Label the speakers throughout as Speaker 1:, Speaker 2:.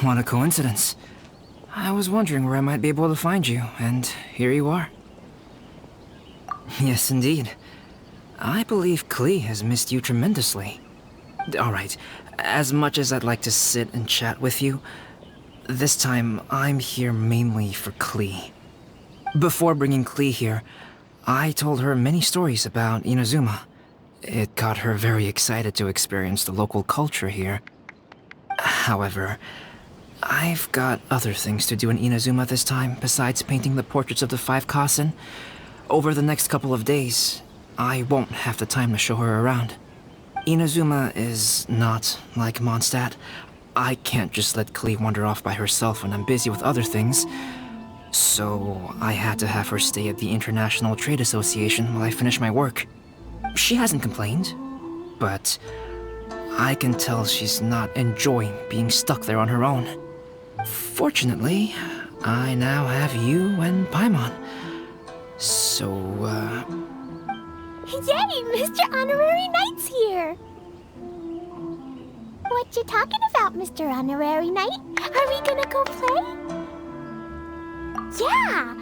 Speaker 1: What a coincidence. I was wondering where I might be able to find you, and here you are. Yes, indeed. I believe Klee has missed you tremendously. Alright, as much as I'd like to sit and chat with you, this time I'm here mainly for Klee. Before bringing Klee here, I told her many stories about Inazuma. It got her very excited to experience the local culture here. However, I've got other things to do in Inazuma this time besides painting the portraits of the 5 Kasen. Over the next couple of days, I won't have the time to show her around. Inazuma is not like Mondstadt. I can't just let Klee wander off by herself when I'm busy with other things. So I had to have her stay at the International Trade Association while I finish my work. She hasn't complained, but I can tell she's not enjoying being stuck there on her own. Fortunately, I now have you and Paimon. So,
Speaker 2: Yay! Mr. Honorary Knight's here! What you talking about, Mr. Honorary Knight? Are we gonna go play? Yeah!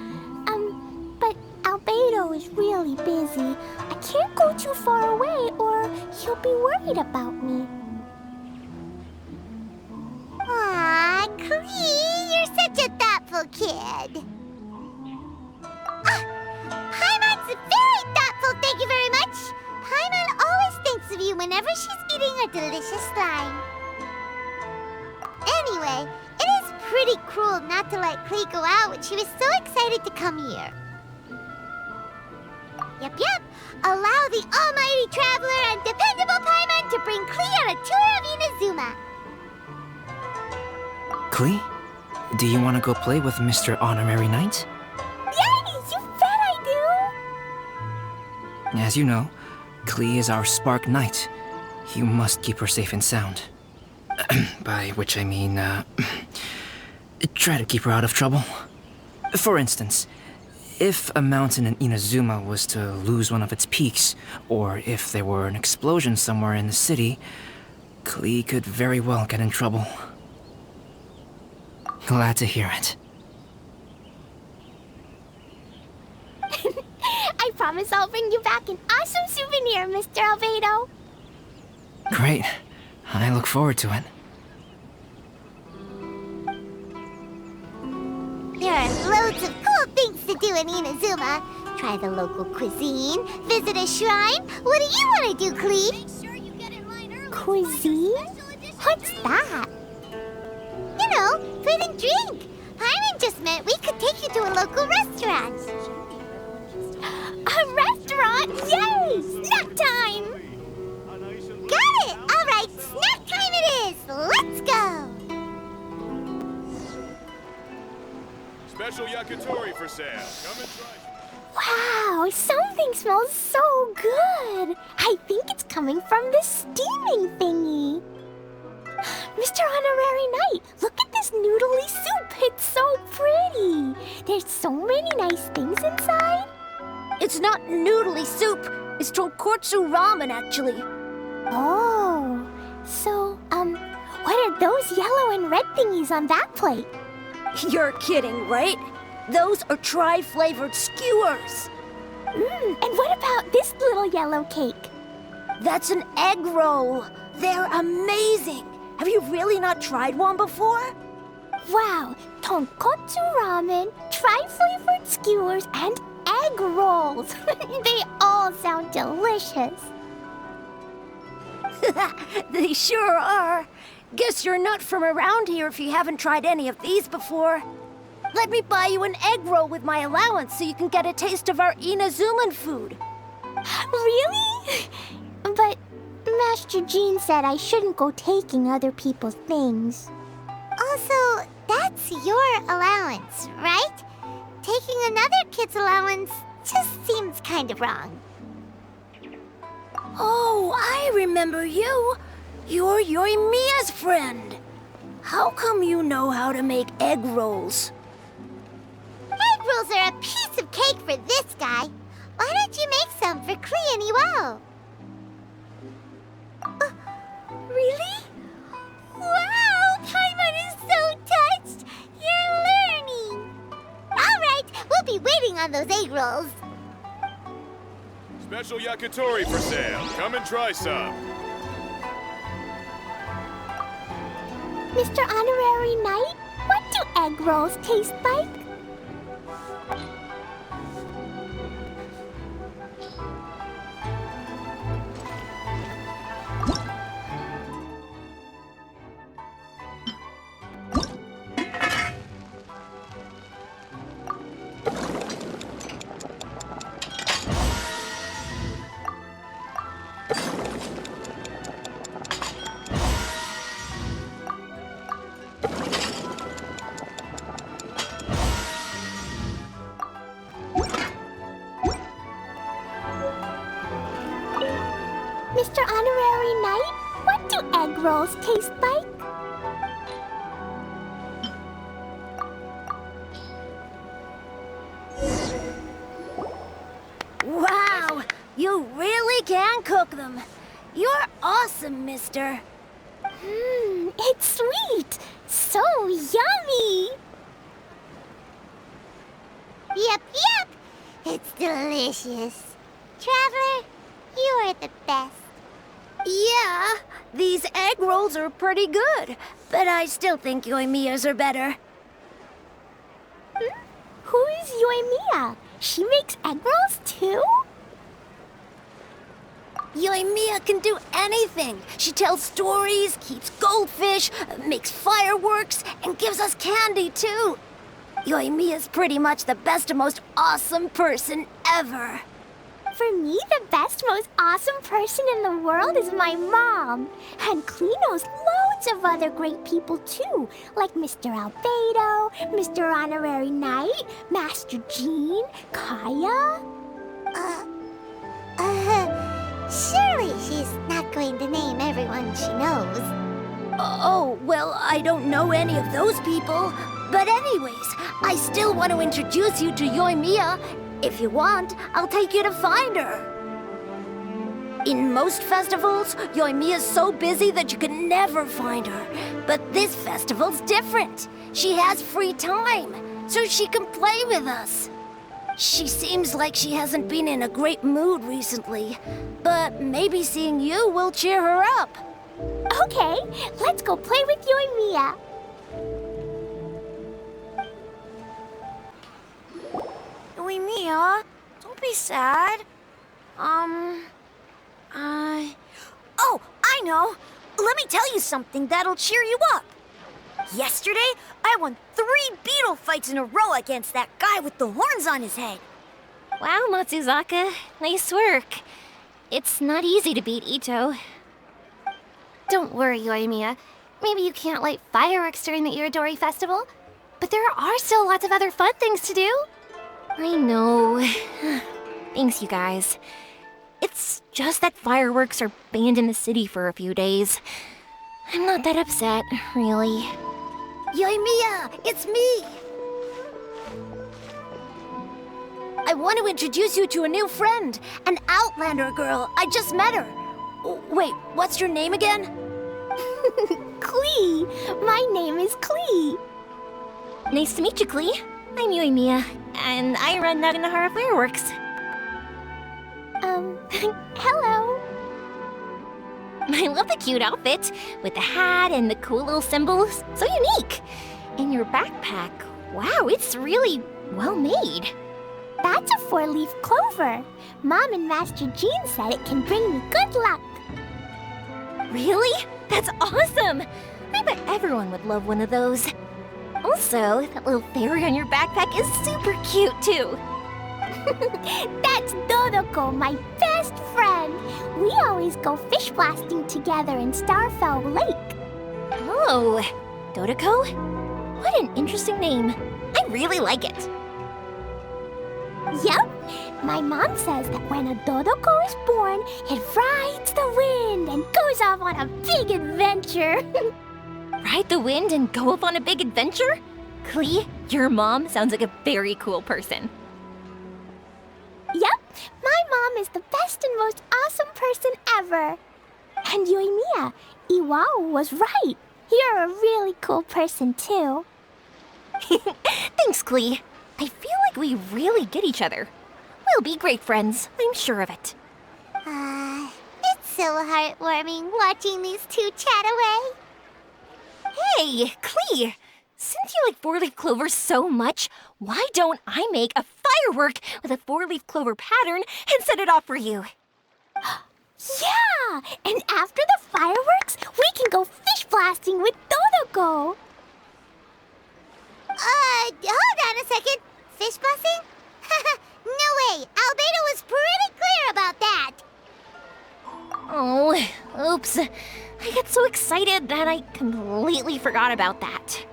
Speaker 2: But Альбедо is really busy. I can't go too far away or he'll be worried about me.
Speaker 3: Aw, Klee, you're such a thoughtful kid. Paimon's very thoughtful, thank you very much. Paimon always thinks of you whenever she's eating a delicious slime. Anyway, it is pretty cruel not to let Klee go out when she was so excited to come here. Yep. Allow the almighty traveler and dependable Paimon to bring Klee on a tour of Inazuma.
Speaker 1: Klee, do you want to go play with Mr. Honorary Knight?
Speaker 2: Yay! You bet I do!
Speaker 1: As you know, Klee is our Spark Knight. You must keep her safe and sound. By which I mean, try to keep her out of trouble. For instance, if a mountain in Inazuma was to lose one of its peaks, or if there were an explosion somewhere in the city, Klee could very well get in trouble. Glad to hear it.
Speaker 2: I promise I'll bring you back an awesome souvenir, Mr. Альбедо.
Speaker 1: Great. I look forward to it.
Speaker 3: There are loads of cool things to do in Inazuma. Try the local cuisine, visit a shrine. What do you want to do, Klee?
Speaker 2: Cuisine? What's that?
Speaker 3: You know, food and drink. Paimon just meant we could take you to a local restaurant.
Speaker 2: A restaurant? Yay! Snack time!
Speaker 3: Got it! All right, snack time it is. Let's go.
Speaker 4: Special yakitori for sale. Come and try.
Speaker 2: Wow, something smells so good. I think it's coming from this steaming thingy. Mr. Honorary Knight, look at this noodly soup. It's so pretty. There's so many nice things inside.
Speaker 5: It's not noodly soup. It's tonkotsu ramen, actually.
Speaker 2: Oh, so, what are those yellow and red thingies on that plate?
Speaker 5: You're kidding, right? Those are tri-flavored skewers.
Speaker 2: And what about this little yellow cake?
Speaker 5: That's an egg roll. They're amazing. Have you really not tried one before?
Speaker 2: Wow, tonkotsu ramen, tri-flavored skewers, and egg rolls. They all sound delicious.
Speaker 5: They sure are. Guess you're not from around here if you haven't tried any of these before. Let me buy you an egg roll with my allowance so you can get a taste of our Inazuman food.
Speaker 2: Really? But Master Jean said I shouldn't go taking other people's things.
Speaker 3: Also, that's your allowance, right? Taking another kid's allowance just seems kind of wrong.
Speaker 5: Oh, I remember you. You're Yoimiya's friend. How come you know how to make egg rolls?
Speaker 3: Egg rolls are a piece of cake for this guy. Why don't you make some for Klee and Iwao?
Speaker 2: Really? Wow, Paimon is so
Speaker 3: on those egg rolls.
Speaker 4: Special yakitori for sale. Come and try some.
Speaker 2: Mr. Honorary Knight, what do egg rolls taste like? Mr. Honorary Knight, what do egg rolls taste like?
Speaker 5: Wow, you really can cook them. You're awesome, mister.
Speaker 2: It's sweet. So yummy.
Speaker 3: Yep, yep. It's delicious. Traveler, you are the best.
Speaker 5: Yeah, these egg rolls are pretty good, but I still think Yoimiya's are better.
Speaker 2: Who is Yoimiya? She makes egg rolls too?
Speaker 5: Yoimiya can do anything. She tells stories, keeps goldfish, makes fireworks, and gives us candy too. Yoimiya's pretty much the best and most awesome person ever.
Speaker 2: For me, the best, most awesome person in the world is my mom. And Klee knows loads of other great people too, like Mr. Альбедо, Mr. Honorary Knight, Master Jean, Kaya.
Speaker 3: Surely she's not going to name everyone she knows.
Speaker 5: Oh, well, I don't know any of those people. But anyways, I still want to introduce you to Yoimiya. If you want, I'll take you to find her. In most festivals, Yoimiya's so busy that you can never find her. But this festival's different. She has free time, so she can play with us. She seems like she hasn't been in a great mood recently, but maybe seeing you will cheer her up.
Speaker 2: Okay, let's go play with Yoimiya.
Speaker 5: Yoimiya, don't be sad. Oh, I know. Let me tell you something that'll cheer you up. Yesterday, I won 3 beetle fights in a row against that guy with the horns on his head.
Speaker 6: Wow, Matsuzaka. Nice work. It's not easy to beat Ito. Don't worry, Yoimiya. Maybe you can't light fireworks during the Iridori Festival, but there are still lots of other fun things to do. I know. Thanks, you guys. It's just that fireworks are banned in the city for a few days. I'm not that upset, really.
Speaker 5: Yoimiya, it's me. I want to introduce you to a new friend, an Outlander girl. I just met her. Wait, what's your name again?
Speaker 2: Klee. My name is Klee.
Speaker 6: Nice to meet you, Klee. I'm Yoimiya, and I run Naganahara Fireworks.
Speaker 2: Hello.
Speaker 6: I love the cute outfit, with the hat and the cool little symbols. So unique. And your backpack, wow, it's really well made.
Speaker 2: That's a 4-leaf clover. Mom and Master Jean said it can bring me good luck.
Speaker 6: Really? That's awesome! I bet everyone would love one of those. Also, that little fairy on your backpack is super cute, too.
Speaker 2: That's Dodoko, my best friend. We always go fish blasting together in Starfell Lake.
Speaker 6: Oh, Dodoko? What an interesting name. I really like it.
Speaker 2: Yep. My mom says that when a Dodoko is born, it rides the wind and goes off on a big adventure.
Speaker 6: Ride the wind and go off on a big adventure? Klee, your mom sounds like a very cool person.
Speaker 2: Yep. My mom is the best and most awesome person ever. And Yoimiya, Iwao was right. You're a really cool person, too.
Speaker 6: Thanks, Klee. I feel like we really get each other. We'll be great friends, I'm sure of it.
Speaker 3: It's so heartwarming watching these two chat away.
Speaker 6: Hey, Klee! Since you like four-leaf clover so much, why don't I make a firework with a four-leaf clover pattern and set it off for you?
Speaker 2: Yeah! And after the fireworks, we can go fish blasting with Dodoko.
Speaker 3: Hold on a second. Fish blasting? No way. Альбедо was pretty clear about that.
Speaker 6: Oh, oops. I get so excited that I completely forgot about that.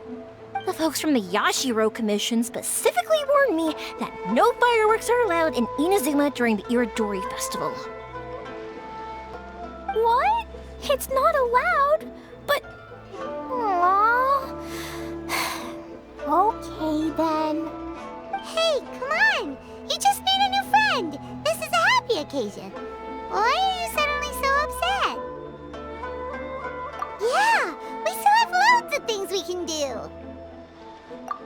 Speaker 6: The folks from the Yashiro Commission specifically warned me that no fireworks are allowed in Inazuma during the Iridori Festival.
Speaker 2: What? It's not allowed? But... Aww. Okay, then.
Speaker 3: Hey, come on. You just made a new friend. This is a happy occasion. Why are you suddenly so upset? Yeah, we still have loads of things we can do.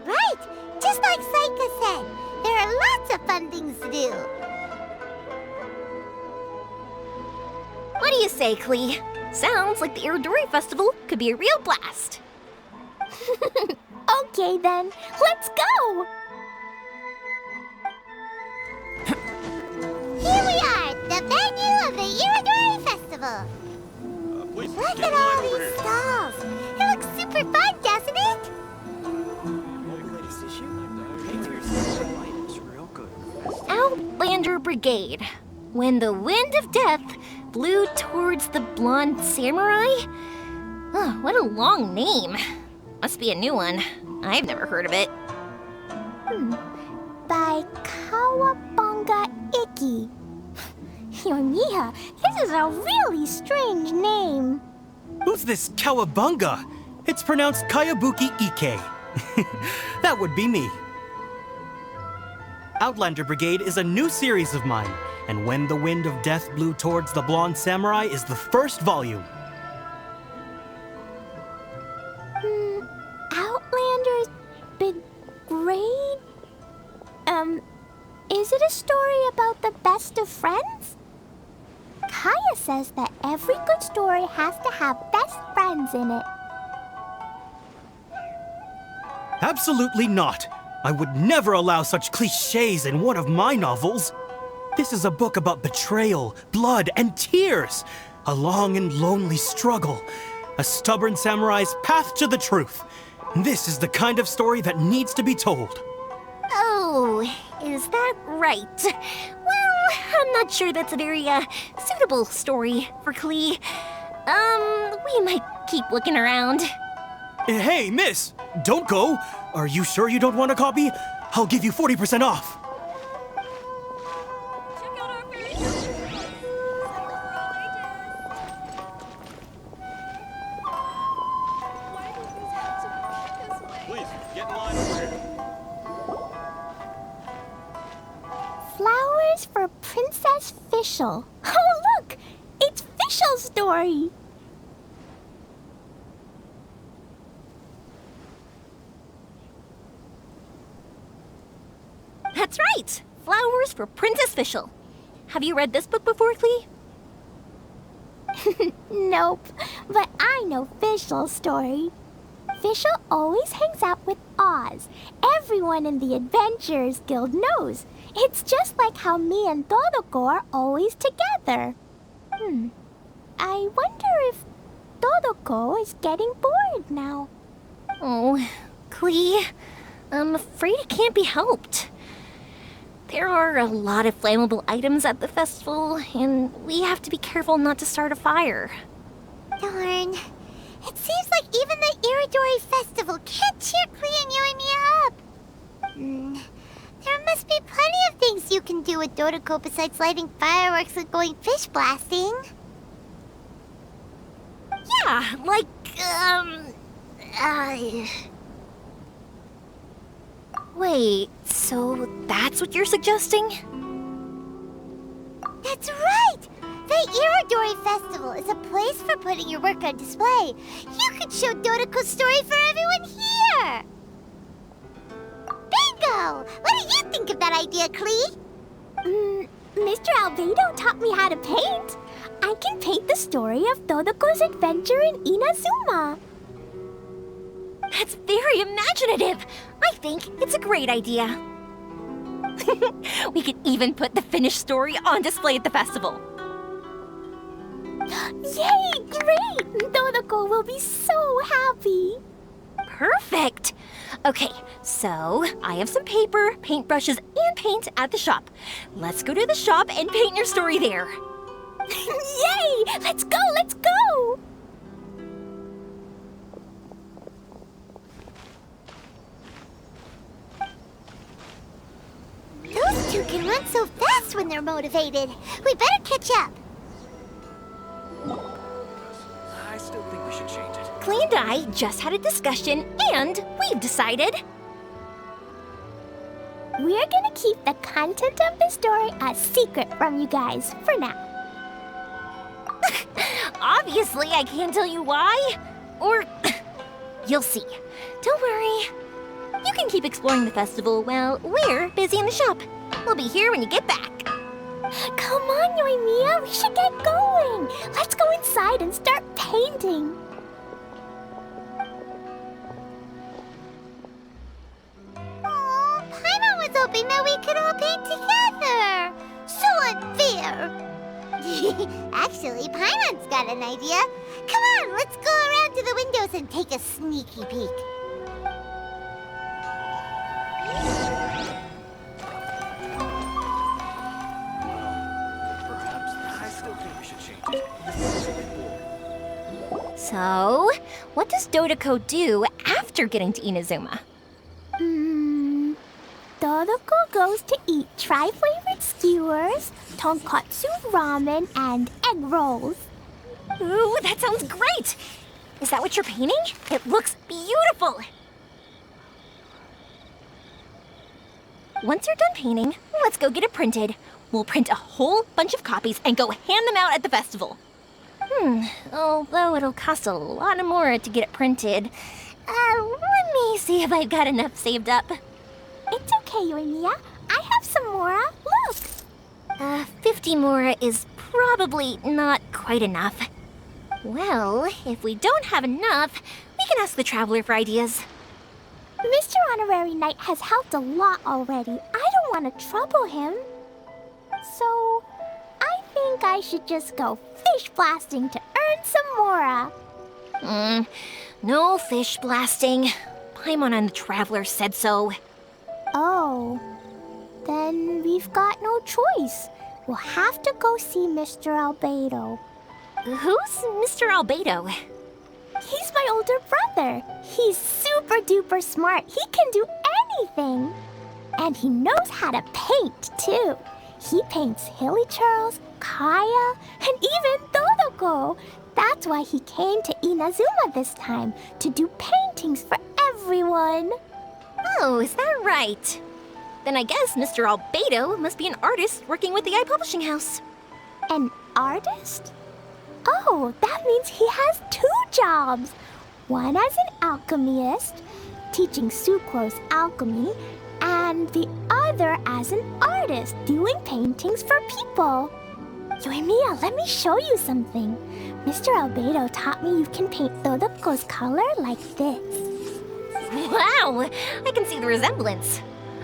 Speaker 3: Right, just like Saika said, there are lots of fun things to do.
Speaker 6: What do you say, Klee? Sounds like the Iridori Festival could be a real blast.
Speaker 2: Okay, then. Let's go!
Speaker 3: Here we are, the venue of the Iridori Festival.
Speaker 4: Please
Speaker 3: Look
Speaker 4: get
Speaker 3: at
Speaker 4: in
Speaker 3: all
Speaker 4: line over
Speaker 3: these
Speaker 4: here.
Speaker 3: stalls. It looks super fun, doesn't it?
Speaker 6: Outlander Brigade. When the wind of death blew towards the blonde samurai? Oh, what a long name. Must be a new one. I've never heard of it.
Speaker 2: By Kawabunga Iki. Yoimiya, this is a really strange name.
Speaker 7: Who's this Kawabunga? It's pronounced Kayabuki Ike. That would be me. Outlander Brigade is a new series of mine, and When the Wind of Death Blew Towards the Blonde Samurai is the first volume.
Speaker 2: Outlander's Brigade? Is it a story about the best of friends? Kaya says that every good story has to have best friends in it.
Speaker 7: Absolutely not. I would never allow such cliches in one of my novels. This is a book about betrayal, blood, and tears. A long and lonely struggle. A stubborn samurai's path to the truth. This is the kind of story that needs to be told.
Speaker 6: Oh, is that right? Well, I'm not sure that's a very, suitable story for Klee. We might keep looking around.
Speaker 7: Hey, miss! Don't go! Are you sure you don't want a copy? I'll give you 40% off.
Speaker 4: Please, get in line over here.
Speaker 2: Flowers for Princess Fischl. Oh, look! It's Fischl's story!
Speaker 6: That's right! Flowers for Princess Fischl. Have you read this book before, Klee?
Speaker 2: Nope, but I know Fischl's story. Fischl always hangs out with Oz. Everyone in the Adventurers Guild knows. It's just like how me and Dodoko are always together. I wonder if Dodoko is getting bored now.
Speaker 6: Oh, Klee, I'm afraid it can't be helped. There are a lot of flammable items at the festival, and we have to be careful not to start a fire.
Speaker 3: Darn. It seems like even the Iridori Festival can't cheer Klee and Yoimiya up. There must be plenty of things you can do with Dodoko besides lighting fireworks and going fish blasting.
Speaker 6: Yeah, like, Wait, so that's what you're suggesting?
Speaker 3: That's right! The Iridori Festival is a place for putting your work on display. You could show Dodoko's story for everyone here! Bingo! Wow! What do you think of that idea, Klee?
Speaker 2: Mr. Альбедо taught me how to paint. I can paint the story of Dodoko's adventure in Inazuma.
Speaker 6: That's very imaginative. I think it's a great idea. We could even put the finished story on display at the festival.
Speaker 2: Yay! Great! Dodoko will be so happy.
Speaker 6: Perfect. Okay, so I have some paper, paintbrushes, and paint at the shop. Let's go to the shop and paint your story there.
Speaker 2: Yay! Let's go! Let's go!
Speaker 3: Those two can run so fast when they're motivated. We better catch up.
Speaker 8: I still think we should change it.
Speaker 6: Klee and I just had a discussion, and we've decided.
Speaker 2: We're gonna keep the content of the story a secret from you guys for now.
Speaker 6: Obviously, I can't tell you why. Or you'll see. Don't worry. You can keep exploring the festival while we're busy in the shop. We'll be here when you get back.
Speaker 2: Come on, Yoimiya, we should get going. Let's go inside and start painting.
Speaker 3: Aw, Paimon was hoping that we could all paint together. So unfair. Actually, Paimon's got an idea. Come on, let's go around to the windows and take a sneaky peek.
Speaker 8: Perhaps I still think we should change it. This is really cool.
Speaker 6: So, what does Dodoko do after getting to Inazuma?
Speaker 2: Dodoko goes to eat tri-flavored skewers, tonkatsu ramen, and egg rolls.
Speaker 6: Ooh, that sounds great! Is that what you're painting? It looks beautiful! Once you're done painting, let's go get it printed. We'll print a whole bunch of copies and go hand them out at the festival. Although it'll cost a lot more to get it printed. Let me see if I've got enough saved up.
Speaker 2: It's okay, Yoimiya. I have some more. Look.
Speaker 6: 50 more is probably not quite enough. Well, if we don't have enough, we can ask the Traveler for ideas.
Speaker 2: Mr. Honorary Knight has helped a lot already. I don't want to trouble him. So, I think I should just go fish blasting to earn some more.
Speaker 6: No fish blasting. Paimon and the Traveler said so.
Speaker 2: Oh, then we've got no choice. We'll have to go see Mr. Альбедо.
Speaker 6: Who's Mr. Альбедо?
Speaker 2: He's my older brother. He's super duper smart. He can do anything. And he knows how to paint, too. He paints Hilly Charles, Kaya, and even Dodoko. That's why he came to Inazuma this time, to do paintings for everyone.
Speaker 6: Oh, is that right? Then I guess Mr. Альбедо must be an artist working with the iPublishing house.
Speaker 2: An artist? Oh, that means he has 2 jobs. One as an alchemist, teaching sucrose alchemy, and the other as an artist, doing paintings for people. Yoimiya, let me show you something. Mr. Альбедо taught me you can paint Dodoko's color like this.
Speaker 6: Wow, I can see the resemblance.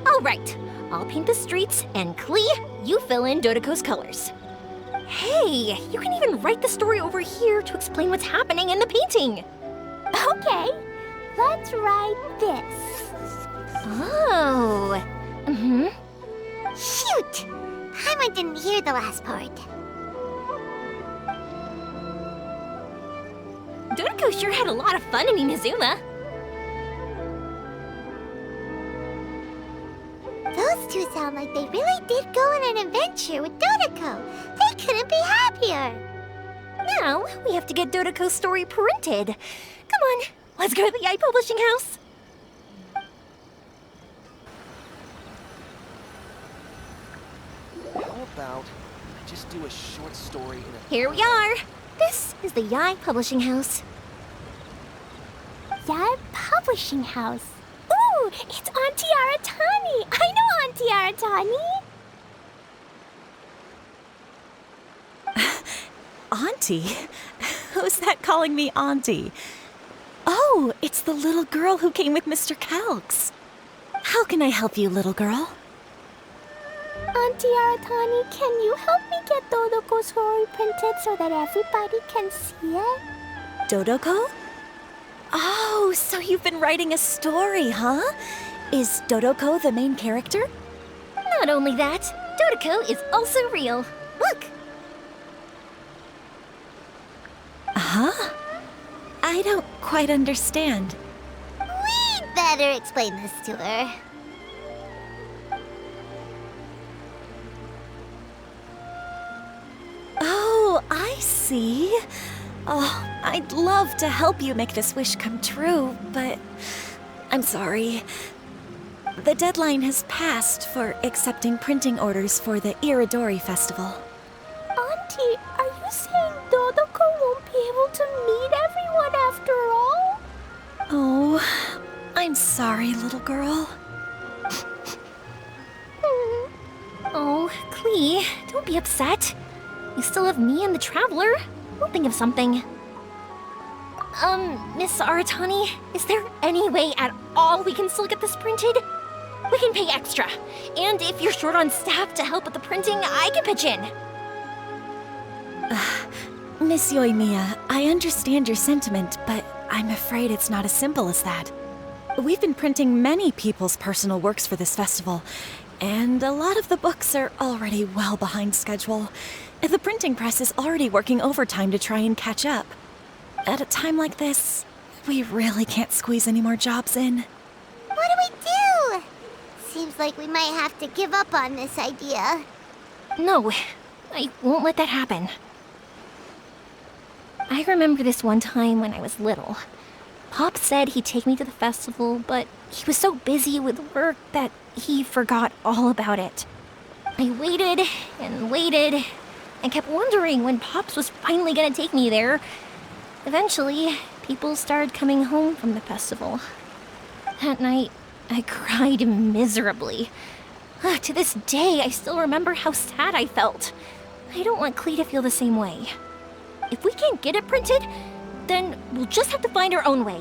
Speaker 6: All right, I'll paint the streets, and Klee, you fill in Dodoko's colors. Hey, you can even write the story over here to explain what's happening in the painting.
Speaker 2: Okay, let's write this.
Speaker 6: Oh,
Speaker 3: Shoot! Paimon didn't hear the last part.
Speaker 6: Dodoko sure had a lot of fun in Inazuma.
Speaker 3: Those two sound like they really did go on an adventure with Dodoko. They couldn't be happier.
Speaker 6: Now, we have to get Dodoko's story printed. Come on, let's go to the iPublishing house.
Speaker 8: How about I just do a short story in a...
Speaker 6: Here we are. This is the Yai Publishing House.
Speaker 2: Yai Publishing House. Ooh, Oh, it's Auntie Aratani. I know Auntie Aratani.
Speaker 9: Auntie? Who's that calling me Auntie? Oh, it's the little girl who came with Mr. Calx. How can I help you, little girl?
Speaker 2: Auntie Aratani, can you help me get Dodoko's story printed so that everybody can see it?
Speaker 9: Dodoko? Oh, so you've been writing a story, huh? Is Dodoko the main character?
Speaker 6: Not only that, Dodoko is also real. Look!
Speaker 9: Huh? I don't quite understand.
Speaker 3: We'd better explain this to her.
Speaker 9: Oh, I see. Oh, I'd love to help you make this wish come true, but I'm sorry. The deadline has passed for accepting printing orders for the Iridori Festival.
Speaker 2: Auntie, are you saying Dodoko won't be able to meet everyone after all?
Speaker 9: Oh, I'm sorry, little girl.
Speaker 6: Oh, Klee, don't be upset. You still have me and the Traveler. We'll think of something. Miss Aratani, is there any way at all we can still get this printed? We can pay extra. And if you're short on staff to help with the printing, I can pitch in.
Speaker 9: Miss Yoimiya, I understand your sentiment, but I'm afraid it's not as simple as that. We've been printing many people's personal works for this festival, and a lot of the books are already well behind schedule. The printing press is already working overtime to try and catch up. At a time like this, we really can't squeeze any more jobs in.
Speaker 3: What do we do? Seems like we might have to give up on this idea.
Speaker 6: No, I won't let that happen. I remember this one time when I was little. Pop said he'd take me to the festival, but he was so busy with work that he forgot all about it. I waited and waited and kept wondering when Pops was finally gonna take me there. Eventually, people started coming home from the festival. That night, I cried miserably. To this day, I still remember how sad I felt. I don't want Klee to feel the same way. If we can't get it printed, then we'll just have to find our own way.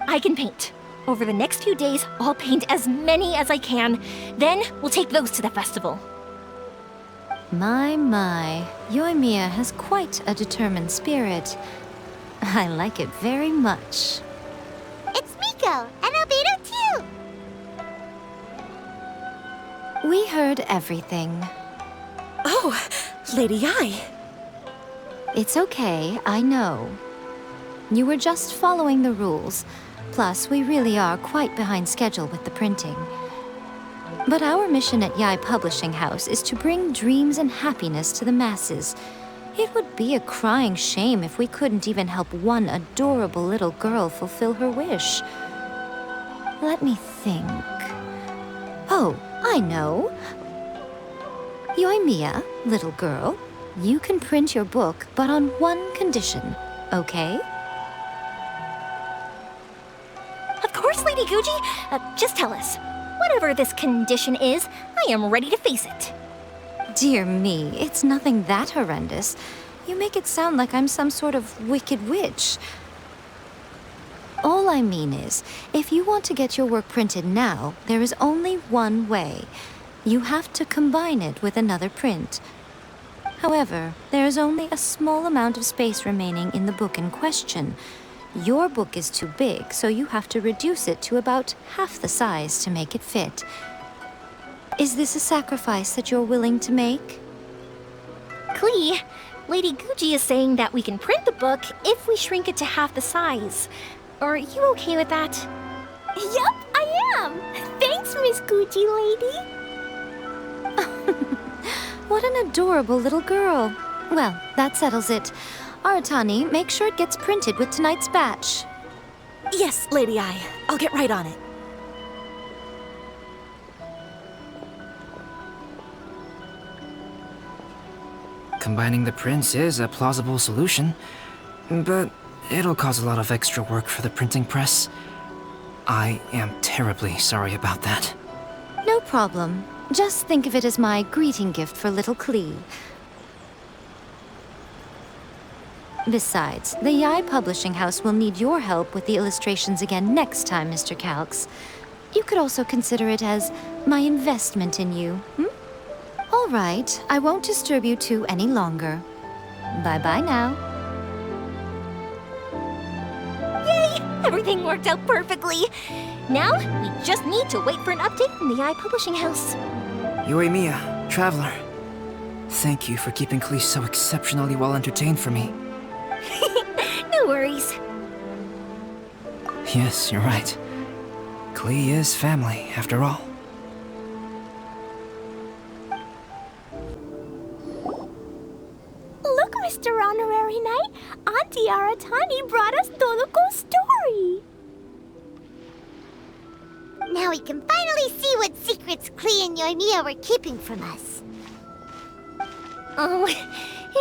Speaker 6: I can paint. Over the next few days, I'll paint as many as I can. Then we'll take those to the festival.
Speaker 10: My, Yoimiya has quite a determined spirit. I like it very much.
Speaker 3: It's Miko and Альбедо too.
Speaker 10: We heard everything.
Speaker 9: Oh, Lady Ai.
Speaker 10: It's okay, I know. You were just following the rules. Plus, we really are quite behind schedule with the printing. But our mission at Yai Publishing House is to bring dreams and happiness to the masses. It would be a crying shame if we couldn't even help one adorable little girl fulfill her wish. Let me think. Oh, I know. Yoimiya, little girl, you can print your book, but on one condition, okay?
Speaker 6: Of course, Lady Guji. Just tell us. Whatever this condition is, I am ready to face it.
Speaker 10: Dear me, it's nothing that horrendous. You make it sound like I'm some sort of wicked witch. All I mean is, if you want to get your work printed now, there is only one way. You have to combine it with another print. However, there is only a small amount of space remaining in the book in question. Your book is too big, so you have to reduce it to about half the size to make it fit. Is this a sacrifice that you're willing to make?
Speaker 6: Klee, Lady Guji is saying that we can print the book if we shrink it to half the size. Are you okay with that?
Speaker 2: Yup, I am. Thanks, Miss Gucci lady.
Speaker 10: What an adorable little girl. Well, that settles it. Aratani, make sure it gets printed with tonight's batch.
Speaker 9: Yes, Lady Ai. I'll get right on it.
Speaker 1: Combining the prints is a plausible solution, but it'll cause a lot of extra work for the printing press. I am terribly sorry about that.
Speaker 10: No problem. Just think of it as my greeting gift for little Klee. Besides, the Yai Publishing House will need your help with the illustrations again next time, Mr. Calx. You could also consider it as my investment in you. All right, I won't disturb you two any longer. Bye-bye now.
Speaker 6: Yay! Everything worked out perfectly. Now, we just need to wait for an update from the Yai Publishing House.
Speaker 1: Yoimiya, traveler. Thank you for keeping Klee so exceptionally well entertained for me.
Speaker 6: No worries.
Speaker 1: Yes, you're right. Klee is family, after all.
Speaker 2: Look, Mr. Honorary Knight, Auntie Aratani brought us Dodoko's story.
Speaker 3: Now we can finally see what secrets Klee and Yoimiya were keeping from us.
Speaker 6: Oh,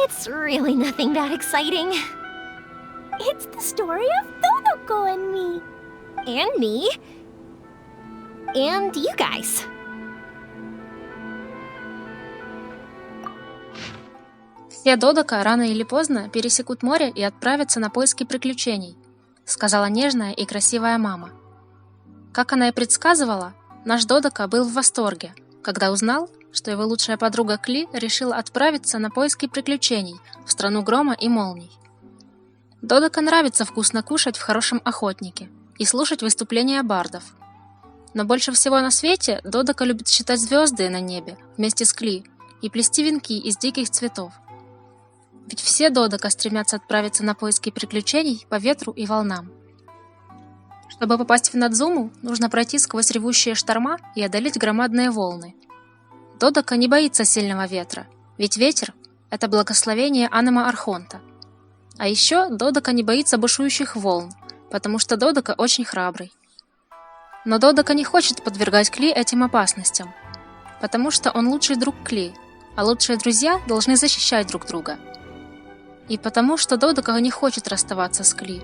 Speaker 6: it's really nothing that exciting.
Speaker 2: It's the story of Dodoko and me.
Speaker 6: And me. And you guys.
Speaker 11: Все Додока рано или поздно пересекут море и отправятся на поиски приключений, сказала нежная и красивая мама. Как она и предсказывала, наш Додока был в восторге, когда узнал, что его лучшая подруга Кли решила отправиться на поиски приключений в страну грома и молний. Додока нравится вкусно кушать в хорошем охотнике и слушать выступления бардов. Но больше всего на свете Додока любит считать звезды на небе вместе с Кли и плести венки из диких цветов. Ведь все Додока стремятся отправиться на поиски приключений по ветру и волнам. Чтобы попасть в Надзуму, нужно пройти сквозь ревущие шторма и одолеть громадные волны. Додока не боится сильного ветра, ведь ветер – это благословение Анема Архонта. А еще Додока не боится бушующих волн, потому что Додока очень храбрый. Но Додока не хочет подвергать Кли этим опасностям, потому что он лучший друг Кли, а лучшие друзья должны защищать друг друга. И потому что Додока не хочет расставаться с Кли.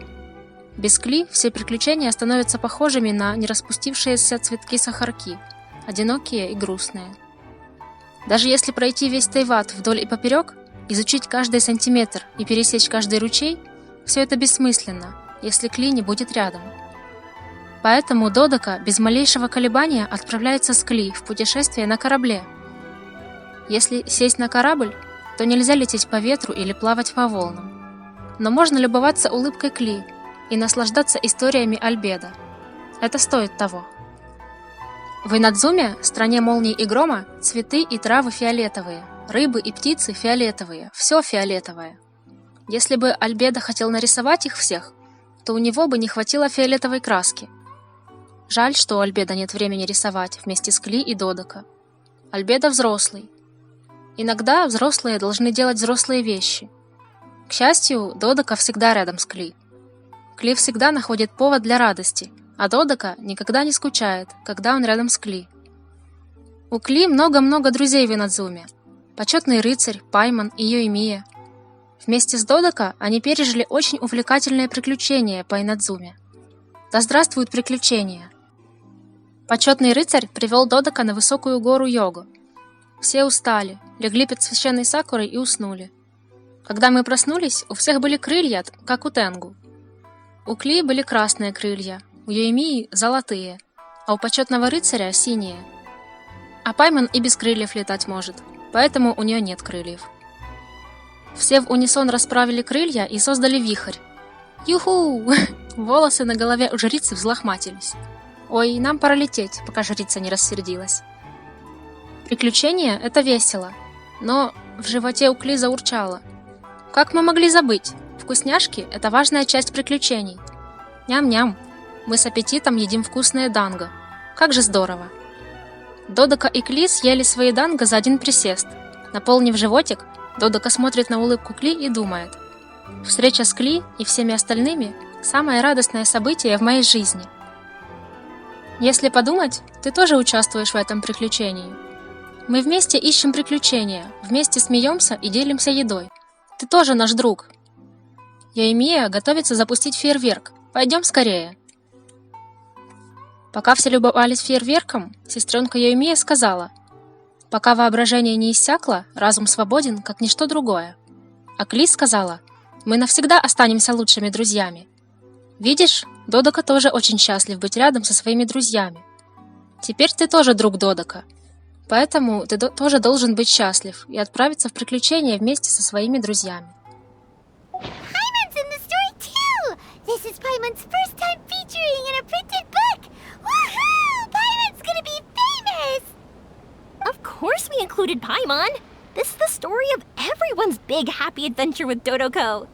Speaker 11: Без Кли все приключения становятся похожими на нераспустившиеся цветки сахарки, одинокие и грустные. Даже если пройти весь Тайват вдоль и поперек, изучить каждый сантиметр и пересечь каждый ручей, все это бессмысленно, если Кли не будет рядом. Поэтому Додока без малейшего колебания отправляется с Кли в путешествие на корабле. Если сесть на корабль, то нельзя лететь по ветру или плавать по волнам. Но можно любоваться улыбкой Кли и наслаждаться историями Альбедо. Это стоит того. В Инадзуме, стране молний и грома, цветы и травы фиолетовые, рыбы и птицы фиолетовые, все фиолетовое. Если бы Альбедо хотел нарисовать их всех, то у него бы не хватило фиолетовой краски. Жаль, что у Альбедо нет времени рисовать вместе с Кли и Додока. Альбедо взрослый. Иногда взрослые должны делать взрослые вещи. К счастью, Додока всегда рядом с Кли. Кли всегда находит повод для радости, а Додока никогда не скучает, когда он рядом с Кли. У Кли много-много друзей в Инадзуме. Почетный рыцарь, Пайман и Йоimiya. Вместе с Додока они пережили очень увлекательное приключение по Инадзуме. Да здравствуют приключения! Почетный рыцарь привел Додока на высокую гору Йогу. Все устали, легли под священной сакурой и уснули. Когда мы проснулись, у всех были крылья, как у Тенгу. У Кли были красные крылья, у Йоimiyi золотые, а у почетного рыцаря синие. А Пайман и без крыльев летать может, поэтому у нее нет крыльев. Все в унисон расправили крылья и создали вихрь. Юху! Волосы на голове у жрицы взлохматились. Ой, нам пора лететь, пока жрица не рассердилась. Приключения — это весело, но в животе у Кли заурчало. Как мы могли забыть? Вкусняшки — это важная часть приключений. Ням-ням, мы с аппетитом едим вкусные данго. Как же здорово! Додока и Кли съели свои данго за один присест. Наполнив животик, Додока смотрит на улыбку Кли и думает: встреча с Кли и всеми остальными – самое радостное событие в моей жизни. Если подумать, ты тоже участвуешь в этом приключении. Мы вместе ищем приключения, вместе смеемся и делимся едой. Ты тоже наш друг. Йоimiya готовится запустить фейерверк. Пойдем скорее. Пока все любовались фейерверком, сестренка Йоимия сказала: «Пока воображение не иссякло, разум свободен, как ничто другое». А Кли сказала: «Мы навсегда останемся лучшими друзьями». Видишь, Додока тоже очень счастлив быть рядом со своими друзьями. Теперь ты тоже друг Додока. Поэтому ты тоже должен быть счастлив и отправиться в приключения вместе со своими друзьями.
Speaker 3: Paimon's in the story too! This is Paimon's first time featuring in a printed book! Woohoo! Paimon's gonna be famous!
Speaker 6: Of course we included Paimon. This is the story of everyone's big happy adventure with Dodoko.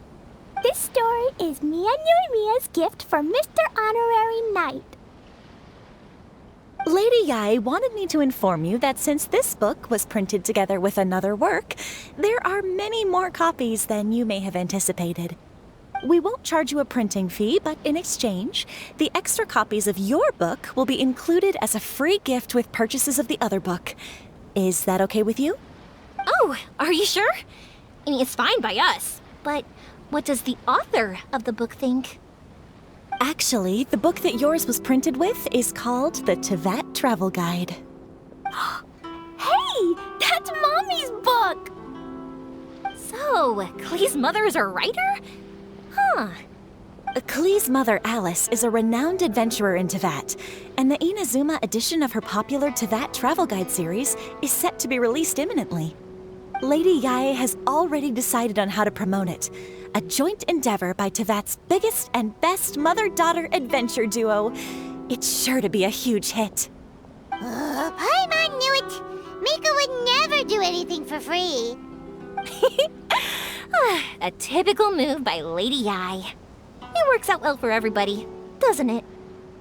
Speaker 2: This story is me and Yoimiya's gift for Mr. Honorary Knight.
Speaker 9: Lady Yai wanted me to inform you that since this book was printed together with another work, there are many more copies than you may have anticipated. We won't charge you a printing fee, but in exchange, the extra copies of your book will be included as a free gift with purchases of the other book. Is that okay with you?
Speaker 6: Oh, are you sure? I mean, it's fine by us. But what does the author of the book think?
Speaker 9: Actually, the book that yours was printed with is called the Tevat Travel Guide.
Speaker 2: Hey, that's Mommy's book!
Speaker 6: So, Klee's mother is a writer? Huh.
Speaker 9: Klee's mother, Alice, is a renowned adventurer in Tevat, and the Inazuma edition of her popular Tevat Travel Guide series is set to be released imminently. Lady Yai has already decided on how to promote it, a joint endeavor by Tevat's biggest and best mother-daughter adventure duo. It's sure to be a huge hit.
Speaker 3: Paimon knew it! Mika would never do anything for free.
Speaker 6: A typical move by Lady Yai. It works out well for everybody, doesn't it?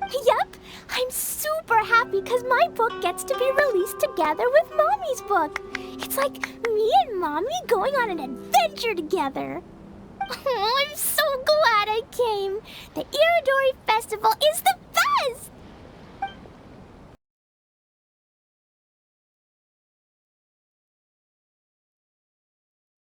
Speaker 2: Yup, I'm super happy because my book gets to be released together with Mommy's book. It's like me and Mommy going on an adventure together. Oh, I'm